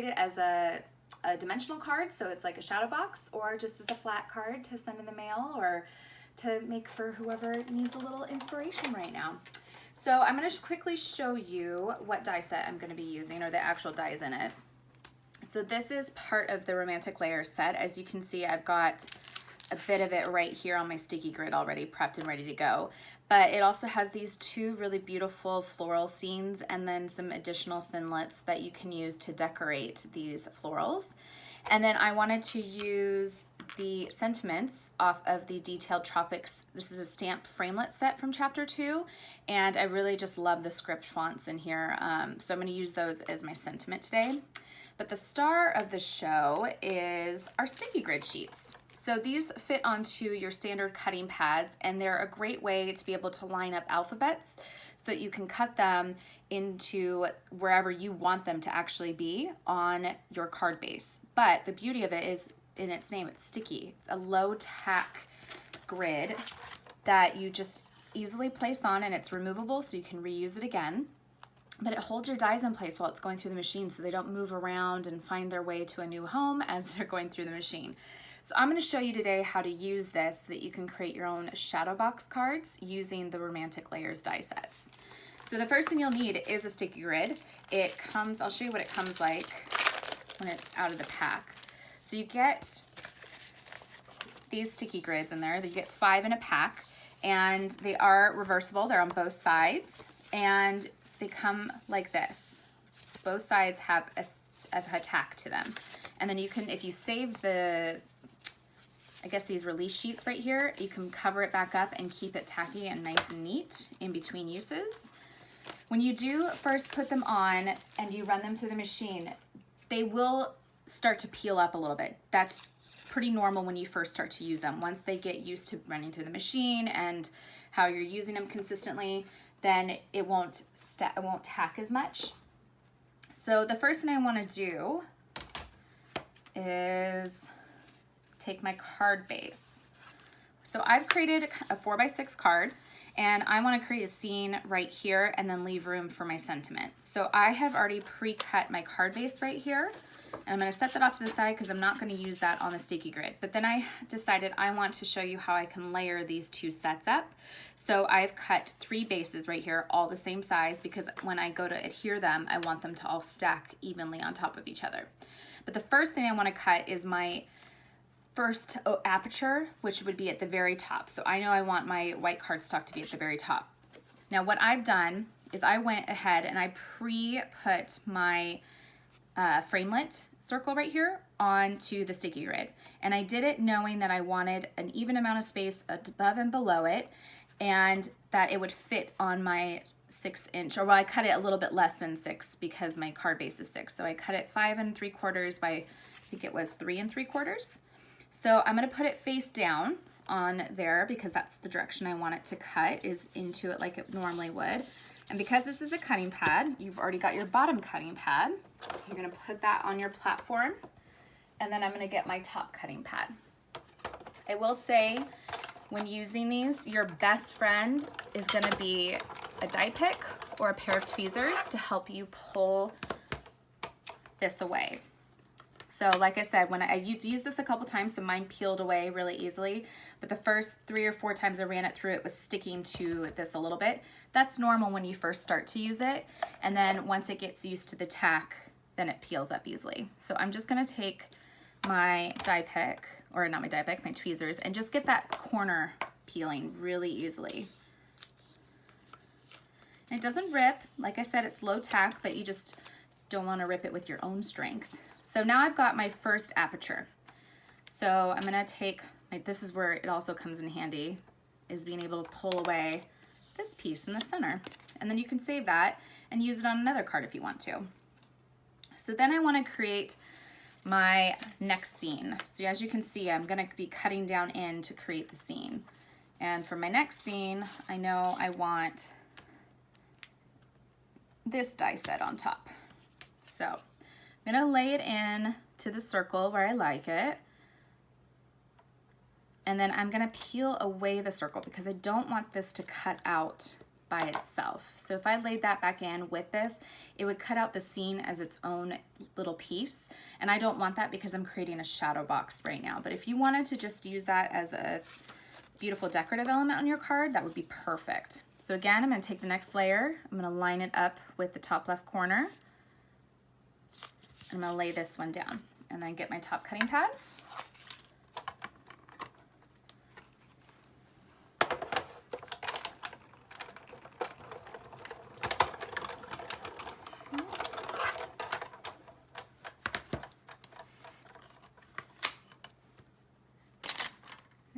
it as a dimensional card, so it's like a shadow box, or just as a flat card to send in the mail or to make for whoever needs a little inspiration right now. So I'm going to quickly show you what die set I'm going to be using, or the actual dies in it. So this is part of the Romantic Layers set. As you can see, I've got a bit of it right here on my sticky grid already prepped and ready to go. But it also has these two really beautiful floral scenes and then some additional Thinlits that you can use to decorate these florals. And then I wanted to use the sentiments off of the Detailed Tropics. This is a stamp framelit set from chapter 2, and I really just love the script fonts in here. So I'm going to use those as my sentiment today. But the star of the show is our sticky grid sheets. So these fit onto your standard cutting pads, and they're a great way to be able to line up alphabets so that you can cut them into wherever you want them to actually be on your card base. But the beauty of it is in its name, it's sticky. It's a low tack grid that you just easily place on, and it's removable so you can reuse it again. But it holds your dies in place while it's going through the machine so they don't move around and find their way to a new home as they're going through the machine. So I'm going to show you today how to use this so that you can create your own shadow box cards using the Romantic Layers die sets. So the first thing you'll need is a sticky grid. It comes, I'll show you what it comes like when it's out of the pack. So you get these sticky grids in there. You get 5 in a pack, and they are reversible. They're on both sides, and they come like this. Both sides have a tack to them. And then you can, if you save the, I guess these release sheets right here, you can cover it back up and keep it tacky and nice and neat in between uses. When you do first put them on and you run them through the machine, they will start to peel up a little bit. That's pretty normal when you first start to use them. Once they get used to running through the machine and how you're using them consistently, then it won't tack as much. So the first thing I want to do is take my card base. So I've created a 4x6 card, and I want to create a scene right here and then leave room for my sentiment. So I have already pre-cut my card base right here, and I'm going to set that off to the side because I'm not going to use that on the sticky grid. But then I decided I want to show you how I can layer these two sets up. So I've cut 3 bases right here, all the same size, because when I go to adhere them, I want them to all stack evenly on top of each other. But the first thing I want to cut is my first aperture, which would be at the very top. So I know I want my white cardstock to be at the very top. Now what I've done is I went ahead and I pre-put my framelit circle right here onto the sticky grid. And I did it knowing that I wanted an even amount of space above and below it, and that it would fit on my 6-inch, or well, I cut it a little bit less than 6 because my card base is 6. So I cut it 5 3/4 by, I think it was 3 3/4. So I'm going to put it face down on there because that's the direction I want it to cut, is into it like it normally would. And because this is a cutting pad, you've already got your bottom cutting pad. You're going to put that on your platform, and then I'm going to get my top cutting pad. I will say, when using these, your best friend is going to be a die pick or a pair of tweezers to help you pull this away. So like I said, when I've used this a couple times, so mine peeled away really easily, but the first 3 or 4 times I ran it through, it was sticking to this a little bit. That's normal when you first start to use it, and then once it gets used to the tack, then it peels up easily. So I'm just gonna take my die pick, or not my die pick, my tweezers, and just get that corner peeling really easily. And it doesn't rip. Like I said, it's low tack, but you just don't want to rip it with your own strength. So now I've got my first aperture. So I'm gonna take, this is where it also comes in handy, is being able to pull away this piece in the center. And then you can save that and use it on another card if you want to. So then I want to create my next scene. So as you can see, I'm gonna be cutting down in to create the scene. And for my next scene, I know I want this die set on top. So I'm gonna lay it in to the circle where I like it. And then I'm gonna peel away the circle because I don't want this to cut out by itself. So if I laid that back in with this, it would cut out the scene as its own little piece. And I don't want that because I'm creating a shadow box right now. But if you wanted to just use that as a beautiful decorative element on your card, that would be perfect. So again, I'm going to take the next layer. I'm going to line it up with the top left corner. I'm going to lay this one down and then get my top cutting pad.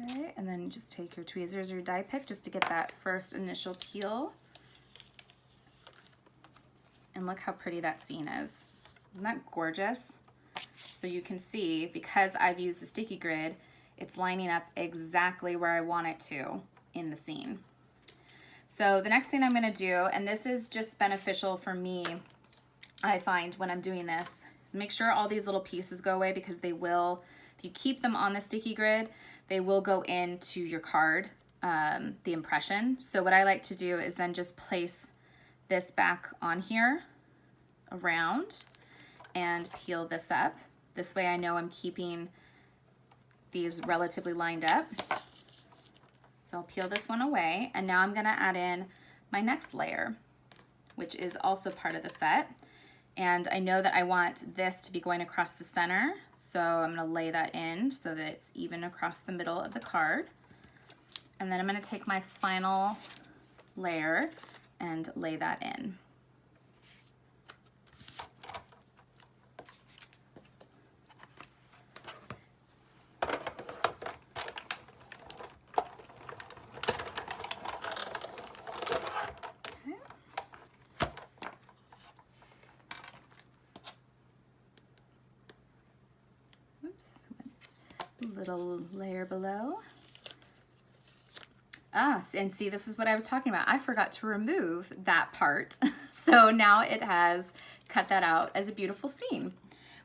Okay, and then you just take your tweezers or your die pick just to get that first initial peel. And look how pretty that scene is. Isn't that gorgeous? So you can see, because I've used the sticky grid, it's lining up exactly where I want it to in the scene. So the next thing I'm gonna do, and this is just beneficial for me, I find when I'm doing this, is make sure all these little pieces go away, because they will, if you keep them on the sticky grid, they will go into your card, the impression. So what I like to do is then just place this back on here around and peel this up. This way I know I'm keeping these relatively lined up. So I'll peel this one away, and now I'm gonna add in my next layer, which is also part of the set. And I know that I want this to be going across the center, so I'm gonna lay that in so that it's even across the middle of the card. And then I'm gonna take my final layer and lay that in. Little layer below. And see, this is what I was talking about. I forgot to remove that part. So now it has cut that out as a beautiful scene,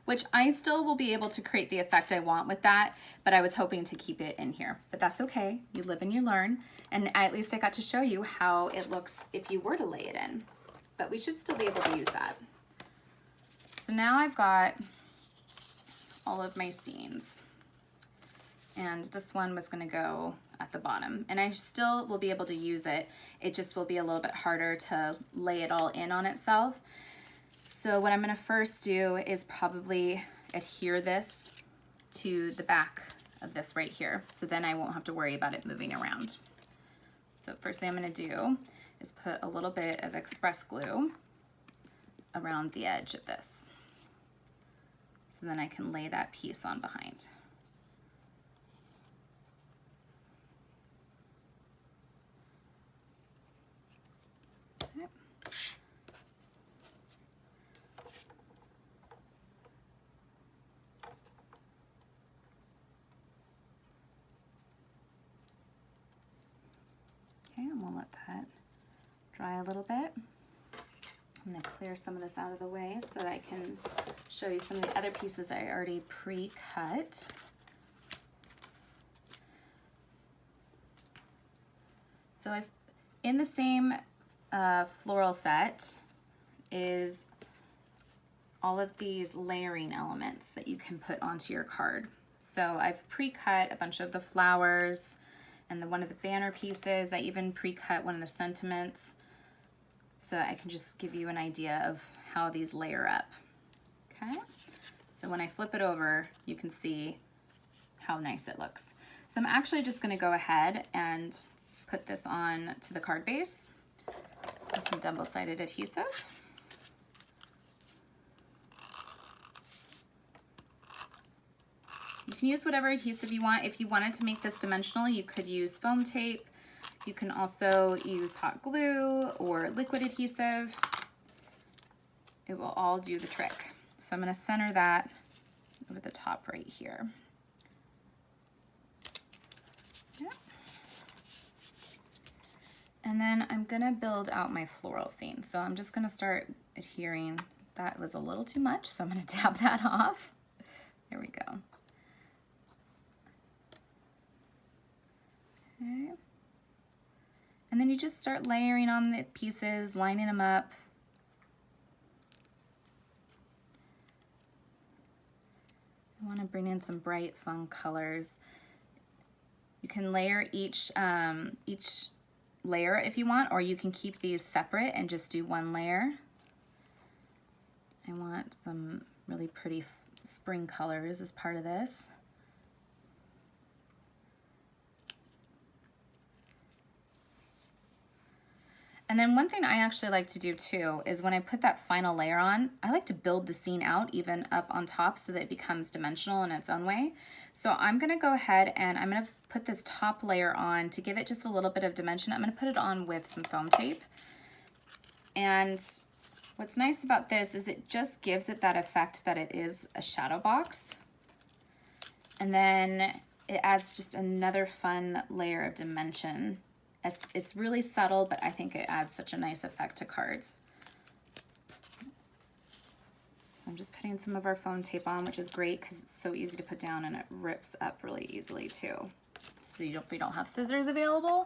which I still will be able to create the effect I want with that, but I was hoping to keep it in here. But that's okay. You live and you learn. And at least I got to show you how it looks if you were to lay it in. But we should still be able to use that. So now I've got all of my scenes. And this one was gonna go at the bottom. And I still will be able to use it. It just will be a little bit harder to lay it all in on itself. So what I'm gonna first do is probably adhere this to the back of this right here. So then I won't have to worry about it moving around. So first thing I'm gonna do is put a little bit of express glue around the edge of this. So then I can lay that piece on behind. Okay, and we'll let that dry a little bit. I'm going to clear some of this out of the way so that I can show you some of the other pieces I already pre-cut. So I've, in the same floral set is all of these layering elements that you can put onto your card. So I've pre-cut a bunch of the flowers and one of the banner pieces. I even pre-cut one of the sentiments so I can just give you an idea of how these layer up. Okay, so when I flip it over, you can see how nice it looks. So I'm actually just going to go ahead and put this on to the card base with some double-sided adhesive. You can use whatever adhesive you want. If you wanted to make this dimensional, you could use foam tape. You can also use hot glue or liquid adhesive. It will all do the trick. So I'm going to center that over the top right here. Yeah. And then I'm going to build out my floral scene. So I'm just going to start adhering. That was a little too much, so I'm going to tap that off. There we go. Okay. And then you just start layering on the pieces, lining them up. I want to bring in some bright, fun colors. You can layer each layer if you want, or you can keep these separate and just do one layer. I want some really pretty spring colors as part of this. And then one thing I actually like to do too is when I put that final layer on, I like to build the scene out even up on top so that it becomes dimensional in its own way. So I'm gonna go ahead and I'm gonna put this top layer on to give it just a little bit of dimension. I'm gonna put it on with some foam tape. And what's nice about this is it just gives it that effect that it is a shadow box. And then it adds just another fun layer of dimension. It's really subtle, but I think it adds such a nice effect to cards. So I'm just putting some of our foam tape on, which is great because it's so easy to put down and it rips up really easily too. So if you don't have scissors available,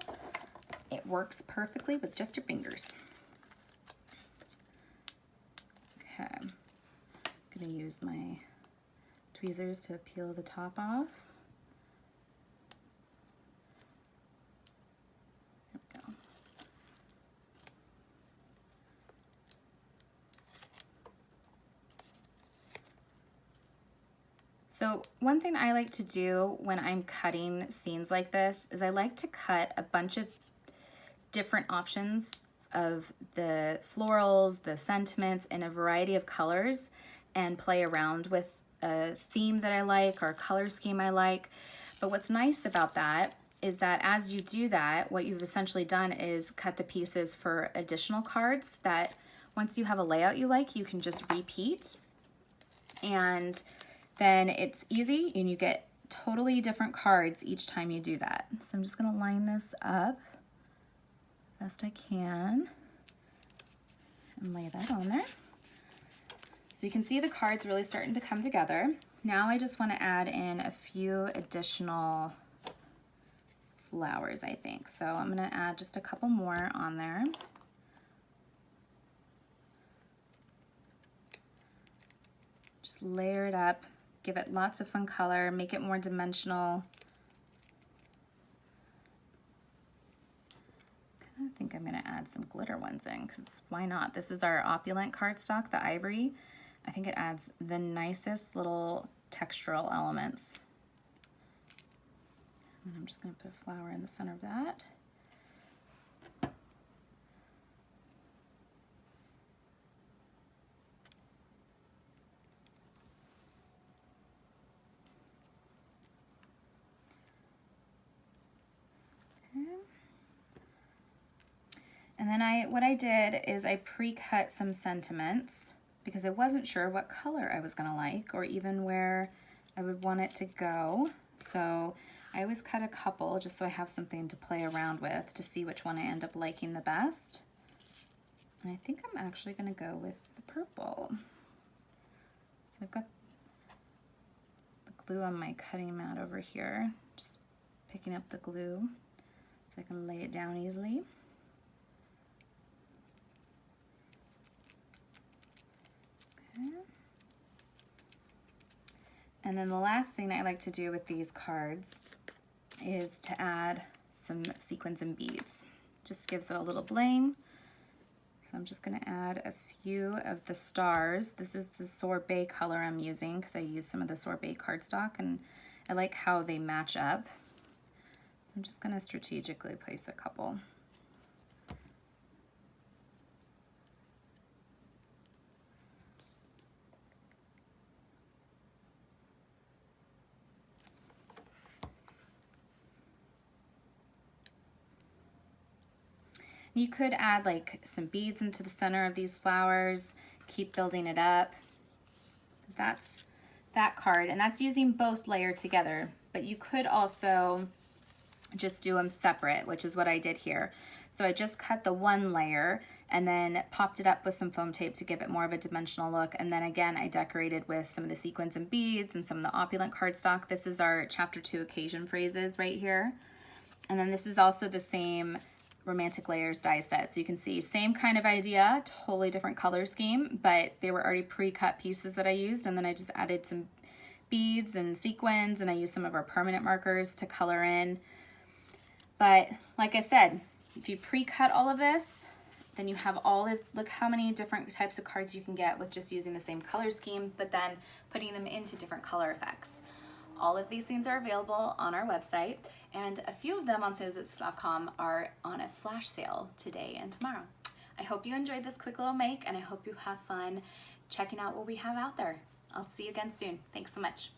it works perfectly with just your fingers. Okay, I'm gonna use my tweezers to peel the top off. So one thing I like to do when I'm cutting scenes like this is I like to cut a bunch of different options of the florals, the sentiments in a variety of colors and play around with a theme that I like or a color scheme I like. But what's nice about that is that as you do that, what you've essentially done is cut the pieces for additional cards that once you have a layout you like, you can just repeat. And then it's easy and you get totally different cards each time you do that. So I'm just gonna line this up best I can and lay that on there. So you can see the cards really starting to come together. Now I just wanna add in a few additional flowers, I think. So I'm gonna add just a couple more on there. Just layer it up. Give it lots of fun color, make it more dimensional. I think I'm gonna add some glitter ones in because why not? This is our opulent cardstock, the ivory. I think it adds the nicest little textural elements. And I'm just gonna put a flower in the center of that. And then what I did is I pre-cut some sentiments because I wasn't sure what color I was gonna like or even where I would want it to go. So I always cut a couple just so I have something to play around with to see which one I end up liking the best. And I think I'm actually gonna go with the purple. So I've got the glue on my cutting mat over here, just picking up the glue so I can lay it down easily. And then the last thing I like to do with these cards is to add some sequins and beads. Just gives it a little bling. So I'm just gonna add a few of the stars. This is the sorbet color I'm using because I use some of the sorbet cardstock and I like how they match up. So I'm just gonna strategically place a couple. You could add like some beads into the center of these flowers, keep building it up. That's that card, and that's using both layered together, but you could also just do them separate, which is what I did here. So I just cut the one layer and then popped it up with some foam tape to give it more of a dimensional look. And then again, I decorated with some of the sequins and beads and some of the opulent cardstock. This is our chapter 2 occasion phrases right here. And then this is also the same Romantic Layers die set. So you can see same kind of idea, totally different color scheme, but they were already pre-cut pieces that I used, and then I just added some beads and sequins, and I used some of our permanent markers to color in. But like I said, if you pre-cut all of this, then you have all of, look how many different types of cards you can get with just using the same color scheme, but then putting them into different color effects. All of these things are available on our website, and a few of them on Sizzix.com are on a flash sale today and tomorrow. I hope you enjoyed this quick little make, and I hope you have fun checking out what we have out there. I'll see you again soon. Thanks so much.